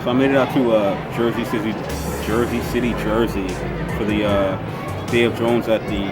So I made it out to Jersey City, Jersey for the Day of Drones at the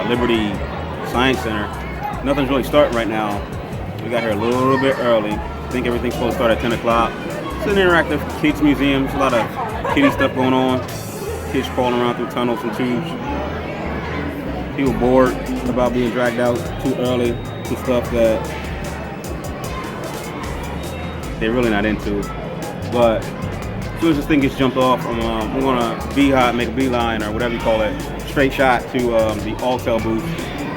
Liberty Science Center. Nothing's really starting right now. We got here a little bit early. I think everything's supposed to start at 10 o'clock. It's an interactive kids museum. There's a lot of kiddie stuff going on. Kids crawling around through tunnels and tubes. People bored about being dragged out too early to stuff that they're really not into. But as soon as this thing gets jumped off, we're gonna make a beeline or whatever you call it, straight shot to the Autel booth.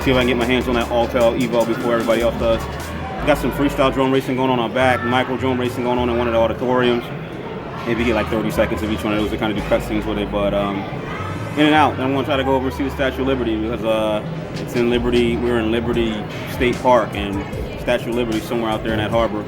See if I can get my hands on that Autel Evo before everybody else does. Got some freestyle drone racing going on back, micro drone racing going on in one of the auditoriums. Maybe get like 30 seconds of each one of those to kind of do cutscenes with it, but in and out. Then I'm gonna try to go over and see the Statue of Liberty because it's in Liberty. We're in Liberty State Park, and Statue of Liberty is somewhere out there in that harbor.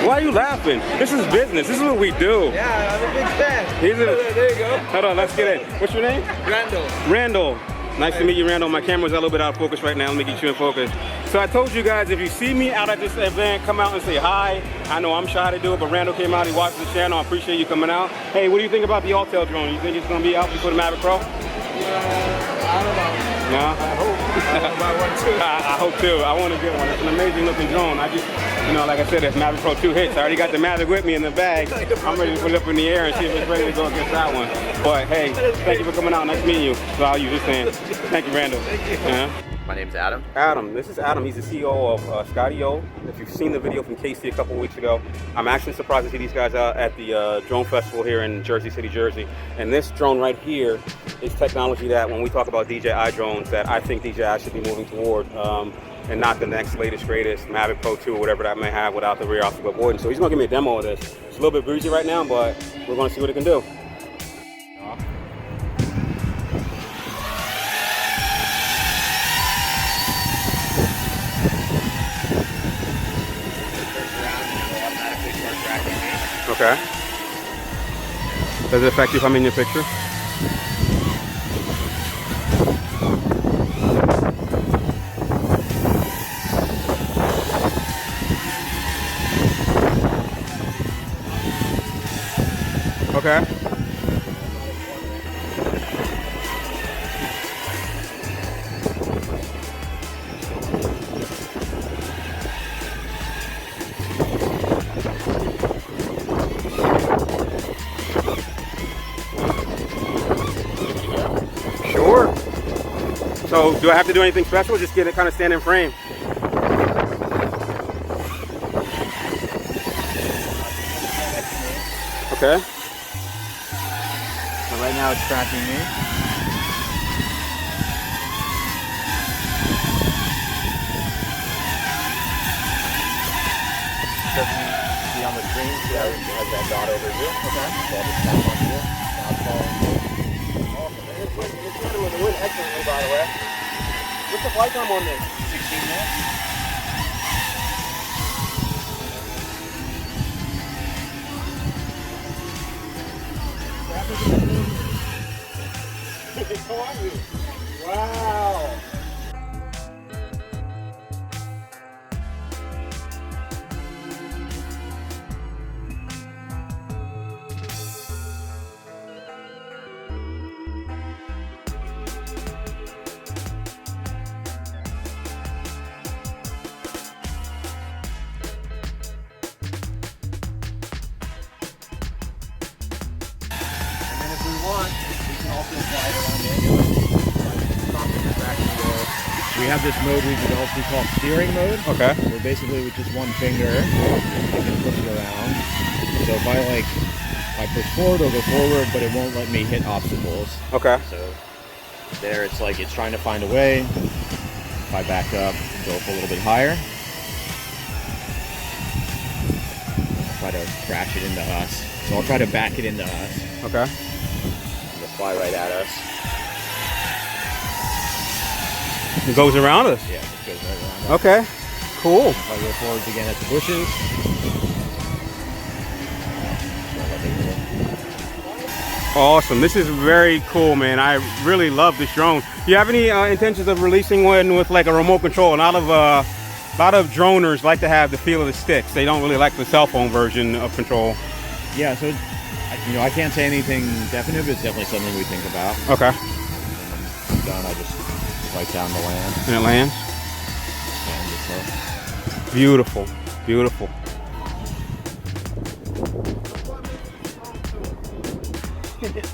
Why are you laughing? This is business. This is what we do. Yeah, I'm a big fan. There you go. Hold on, let's get in. What's your name? Randall. Randall. Nice to meet you, Randall. My camera's a little bit out of focus right now. Let me get you in focus. So I told you guys, if you see me out at this event, come out and say hi. I know I'm shy to do it, but Randall came out. He watched the channel. I appreciate you coming out. Hey, what do you think about the Autel drone? You think it's going to be out before the Maverick Pro? I don't know. No? I hope. I want to buy one too. I hope too. I want to get one. It's an amazing looking drone. I just, like I said, it's Maverick Pro 2 hits. I already got the Maverick with me in the bag. I'm ready to put it up in the air and see if it's ready to go against that one. But hey, thank you for coming out. Nice meeting you. So I'll use this hand. Thank you, Randall. Thank you. My name's Adam. Adam, this is Adam. He's the CEO of Skydio. If you've seen the video from Casey a couple weeks ago, I'm actually surprised to see these guys out at the drone festival here in Jersey City, Jersey. And this drone right here is technology that when we talk about DJI drones that I think DJI should be moving toward and not the next latest, greatest Mavic Pro 2 or whatever that may have without the rear obstacle avoidance. So he's gonna give me a demo of this. It's a little bit breezy right now, but we're gonna see what it can do. Okay. Does it affect you if I'm in your picture? Okay. Sure. So do I have to do anything special or just get it kind of stand in frame? Okay. So right now it's tracking me. Doesn't see on the screen, see how it has that dot over here. Okay. So I'll just tap on here. Now it's following me. It's doing the wind excellently, by the way. What's the flight time on this? 16 minutes. Wow. We have this mode we developed we call steering mode. Okay. Where basically with just one finger, I can push it around. So if I push forward, it'll go forward, but it won't let me hit obstacles. Okay. So there, it's like it's trying to find a way. If I back up, go up a little bit higher. Try to crash it into us. So I'll try to back it into us. Okay. It'll fly right at us. It goes around us. Yeah, it goes right around us. Okay. Cool. If I go forwards again at the bushes. Awesome. This is very cool, man. I really love this drone. Do you have any intentions of releasing one with like a remote control? A lot of droners like to have the feel of the sticks. They don't really like the cell phone version of control. Yeah, so I can't say anything definite, but it's definitely something we think about. Okay. And done, I just wipe down the land. And it lands? And it's beautiful, beautiful.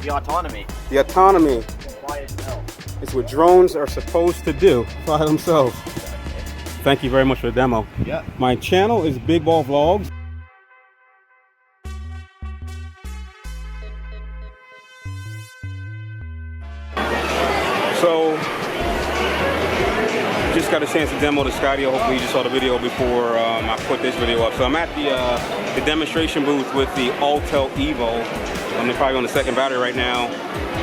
the autonomy. The autonomy. By itself. It's what drones are supposed to do by themselves. Thank you very much for the demo. Yeah. My channel is Big Ball Vlogs. So, just got a chance to demo the Skydio. Hopefully you just saw the video before I put this video up. So I'm at the demonstration booth with the Autel Evo. I'm probably on the second battery right now.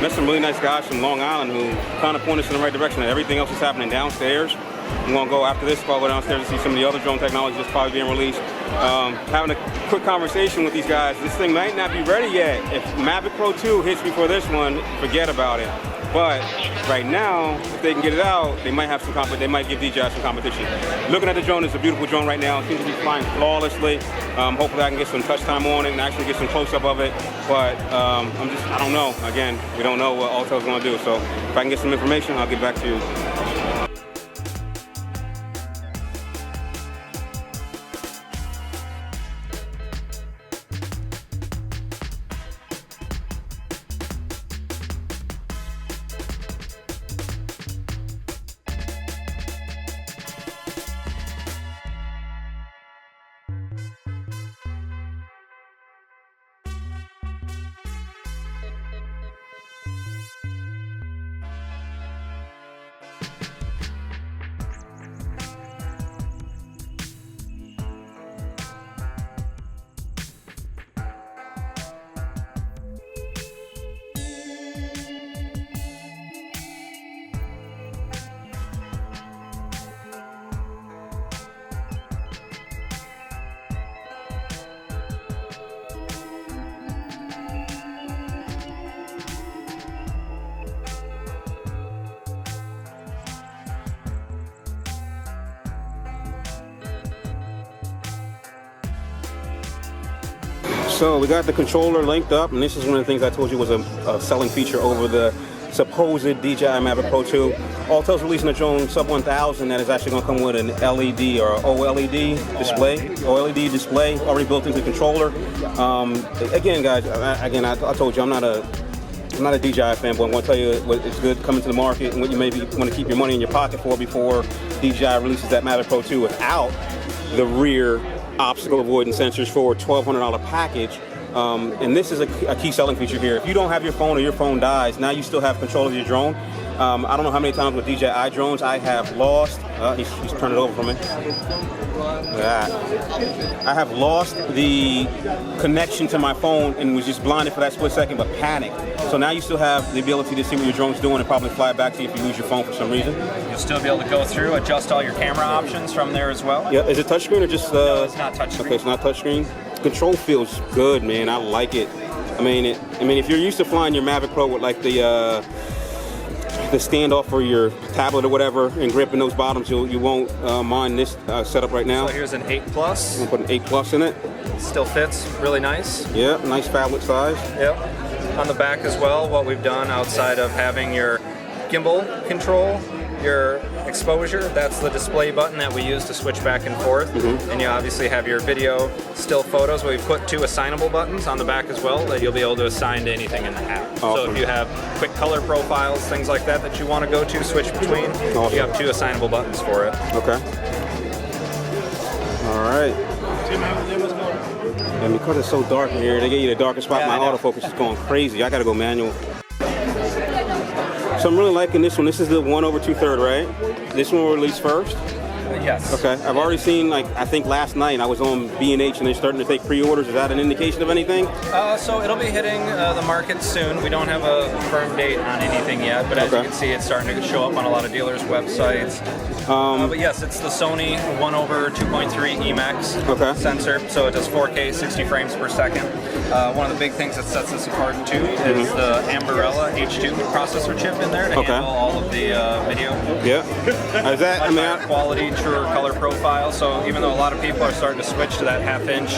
Met some really nice guys from Long Island who kind of point us in the right direction. Everything else is happening downstairs. I'm gonna go after this, I'll go downstairs to see some of the other drone technology that's probably being released. Having a quick conversation with these guys. This thing might not be ready yet. If Mavic Pro 2 hits before this one, forget about it. But right now, if they can get it out, they might have some they might give DJI some competition. Looking at the drone, it's a beautiful drone right now. It seems to be flying flawlessly. Hopefully I can get some touch time on it and actually get some close-up of it. But I don't know. Again, we don't know what Autel's gonna do. So if I can get some information, I'll get back to you. So we got the controller linked up, and this is one of the things I told you was a selling feature over the supposed DJI Mavic Pro 2. Autel's releasing a drone sub 1000 that is actually going to come with an LED or OLED display. OLED display already built into the controller. Again, guys, I told you I'm not a DJI fanboy. I'm going to tell you what is good coming to the market and what you maybe want to keep your money in your pocket for before DJI releases that Mavic Pro 2 without the rear obstacle avoidance sensors for a $1,200 package. And this is a key selling feature here. If you don't have your phone or your phone dies, now you still have control of your drone. I don't know how many times with DJI drones I have lost. He's turned it over for me. I have lost the connection to my phone and was just blinded for that split second, but panicked. So now you still have the ability to see what your drone's doing and probably fly it back to you if you lose your phone for some reason. You'll still be able to go through, adjust all your camera options from there as well. Yeah, is it touchscreen or just? No, it's not touchscreen. Okay, it's not touchscreen. Control feels good, man. I like it. I mean, if you're used to flying your Mavic Pro with like the standoff for your tablet or whatever and gripping those bottoms, you won't mind this setup right now. So here's an 8 Plus. I'm gonna put an 8 Plus in it. Still fits really nice. Yeah, nice phablet size. Yep. On the back as well, what we've done outside of having your gimbal control, your exposure, that's the display button that we use to switch back and forth. And you obviously have your video still photos. We've put 2 assignable buttons on the back as well that you'll be able to assign to anything in the app. Awesome. So if you have quick color profiles, things like that you want to go to, switch between, awesome. You have 2 assignable buttons for it. Okay. All right. And because it's so dark in here, they get you the darkest spot. My autofocus is going crazy. I gotta go manual. So I'm really liking this one. This is the 1/2, right? This one will release first. Yes. Okay. I've already seen, like, I think last night I was on B&H and they're starting to take pre-orders. Is that an indication of anything? So it'll be hitting the market soon. We don't have a firm date on anything yet, but as you can see, it's starting to show up on a lot of dealers' websites. But yes, it's the Sony 1/2.3 EMAX sensor, so it does 4K 60 frames per second. One of the big things that sets this apart too is the Ambarella H2 processor chip in there to handle all of the video. Yeah. Is that quality, truer color profile? So even though a lot of people are starting to switch to that half-inch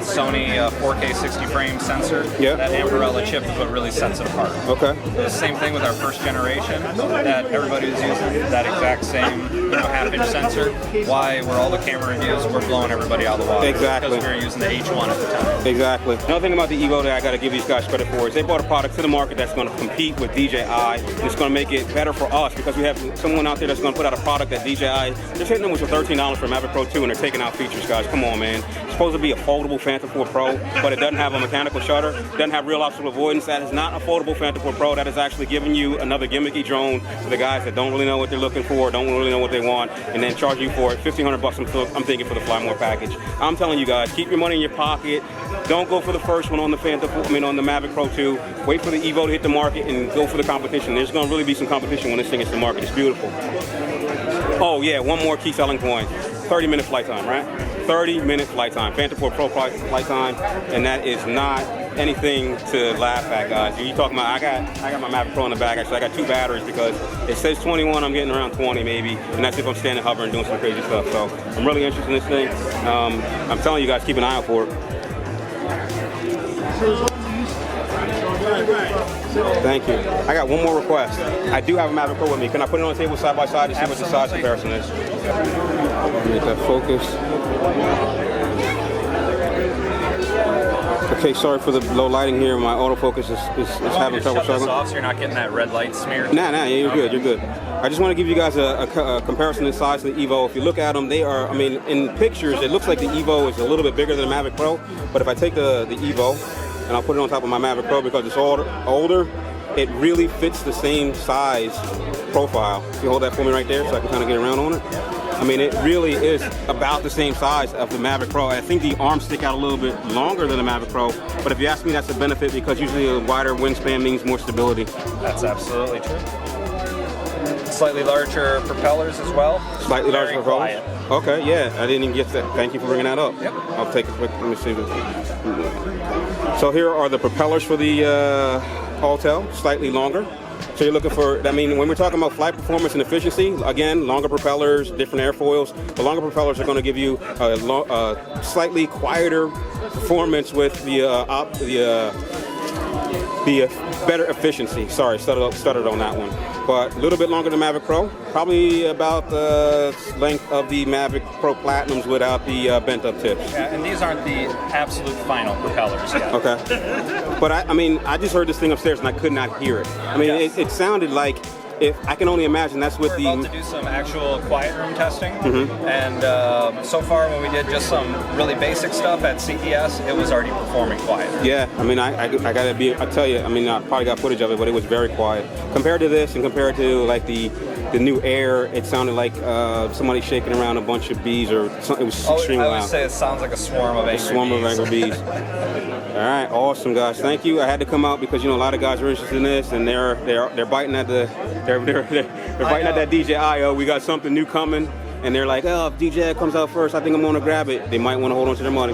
Sony 4K 60 frame sensor, that Ambarella chip is what really sets it apart. Okay. The same thing with our first generation that everybody was using, that exact same half-inch sensor. Why were all the camera reviews, we're blowing everybody out of the water. Exactly. Because we were using the H1 at the time. Exactly. Another thing about the Evo that I got to give these guys credit for is they brought a product to the market that's going to compete with DJI, and it's going to make it better for us because we have someone out there that's going to put out a product that DJI, they're hitting them with $13 for Mavic Pro 2 and they're taking out features, guys. Come on, man. It's supposed to be a foldable Phantom 4 Pro, but it doesn't have a mechanical shutter, doesn't have real obstacle avoidance. That is not a foldable Phantom 4 Pro. That is actually giving you another gimmicky drone for the guys that don't really know what they're looking for, don't really know what they want, and then charge you for it $1,500 I'm thinking for the Fly More package. I'm telling you guys, keep your money in your pocket. Don't go for the first one on the on the Mavic Pro 2. Wait for the Evo to hit the market and go for the competition. There's going to really be some competition when this thing hits the market. It's beautiful. Oh yeah, one more key selling point. 30-minute flight time, right? 30-minute flight time. Phantom 4 Pro flight time, and that is not anything to laugh at, guys. You talking about? I got my Mavic Pro in the bag. Actually, I got 2 batteries because it says 21. I'm getting around 20 maybe, and that's if I'm standing hovering doing some crazy stuff. So I'm really interested in this thing. I'm telling you guys, keep an eye out for it. Thank you. I got one more request. I do have a Mavic Pro with me. Can I put it on the table side by side to see what the size comparison is? Make that focus. Okay, sorry for the low lighting here. My autofocus is having trouble struggling. Off so you're not getting that red light smeared. Nah, yeah, you're good. You're good. I just want to give you guys a comparison in size to the Evo. If you look at them, they are. I mean, in pictures, it looks like the Evo is a little bit bigger than the Mavic Pro. But if I take the Evo and I'll put it on top of my Mavic Pro because it's older, it really fits the same size profile. You hold that for me right there so I can kind of get around on it. I mean, it really is about the same size of the Mavic Pro. I think the arms stick out a little bit longer than the Mavic Pro, but if you ask me, that's a benefit because usually a wider wingspan means more stability. That's absolutely true. Slightly larger propellers as well. Slightly larger propellers? Quiet. Okay, yeah, I didn't even get that. Thank you for bringing that up. Yep. I'll take a quick, let me see this. So here are the propellers for the Autel, slightly longer. So you're looking for, I mean, when we're talking about flight performance and efficiency, again, longer propellers, different airfoils. The longer propellers are going to give you a slightly quieter performance with the better efficiency. Sorry, stuttered on that one. But a little bit longer than Mavic Pro, probably about the length of the Mavic Pro Platinums without the bent up tips. Yeah, and these aren't the absolute final propellers yet. Okay. But I mean, I just heard this thing upstairs and I could not hear it. I mean, it sounded like, if I can only imagine that's what we're about to do some actual quiet room testing, and so far when we did just some really basic stuff at CES, it was already performing quiet. Yeah, I mean, I gotta be, I tell you, I mean, I probably got footage of it, but it was very quiet compared to this, and compared to like the new Air. It sounded like somebody shaking around a bunch of bees, or something. It was extremely loud. I would say it sounds like a swarm of angry bees. All right, awesome guys, thank you. I had to come out because a lot of guys are interested in this, and they're biting at they're biting at that DJI. Oh, we got something new coming, and they're like, oh, if DJI comes out first, I think I'm gonna grab it. They might want to hold on to their money.